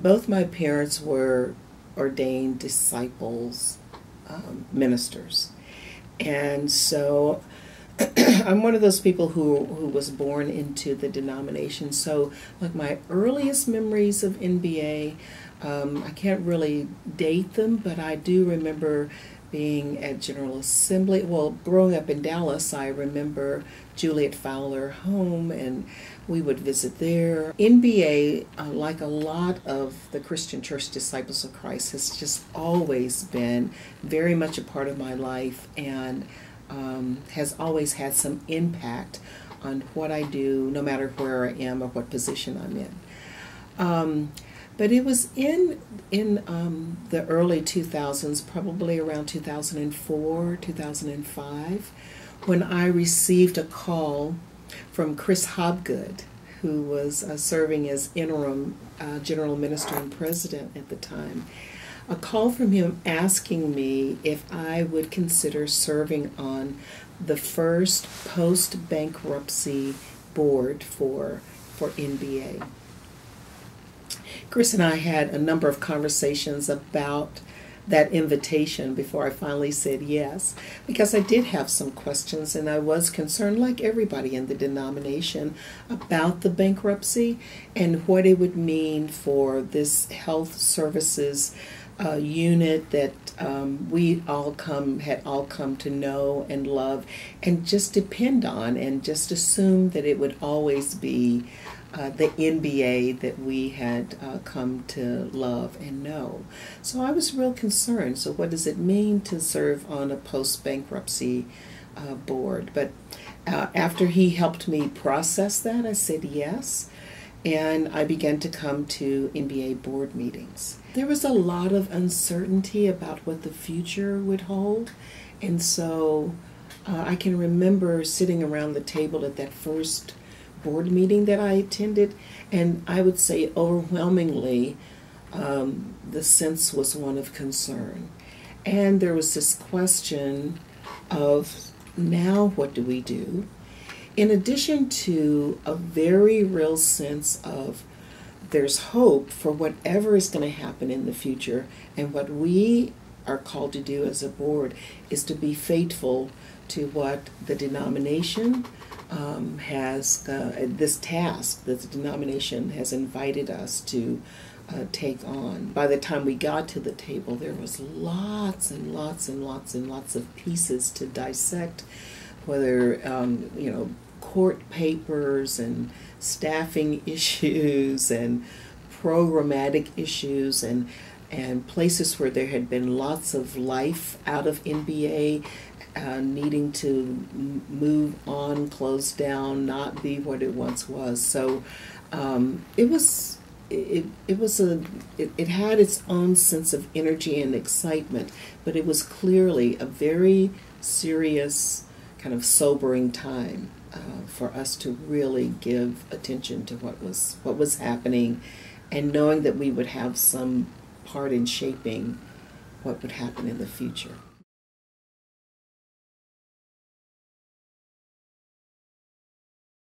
Both my parents were ordained disciples, ministers. And so I'm one of those people who was born into the denomination. So like my earliest memories of NBA, I can't really date them, but I do remember being at General Assembly. Well, growing up in Dallas, I remember Juliet Fowler home, and we would visit there. NBA, like a lot of the Christian Church Disciples of Christ, has just always been very much a part of my life, and has always had some impact on what I do, no matter where I am or what position I'm in. But it was in the early 2000s, probably around 2004, 2005, when I received a call from Chris Hobgood, who was serving as interim general minister and president at the time. A call from him asking me if I would consider serving on the first post-bankruptcy board for NBA. Chris and I had a number of conversations about that invitation before I finally said yes, because I did have some questions, and I was concerned, like everybody in the denomination, about the bankruptcy and what it would mean for this health services unit that we had all come to know and love and just depend on, and just assume that it would always be the NBA that we had come to love and know. So I was real concerned. So what does it mean to serve on a post-bankruptcy board? But after he helped me process that, I said yes, and I began to come to NBA board meetings. There was a lot of uncertainty about what the future would hold, and so I can remember sitting around the table at that first board meeting that I attended, and I would say overwhelmingly the sense was one of concern. And there was this question of, now what do we do? In addition to a very real sense of there's hope for whatever is going to happen in the future, and what we are called to do as a board is to be faithful to what the denomination has, this task that the denomination has invited us to take on. By the time we got to the table, there was lots and lots and lots and lots of pieces to dissect, whether, court papers and staffing issues and programmatic issues, and places where there had been lots of life out of NBA needing to move on, close down, not be what it once was. So it had its own sense of energy and excitement, but it was clearly a very serious, kind of sobering time for us to really give attention to what was happening, and knowing that we would have some part in shaping what would happen in the future.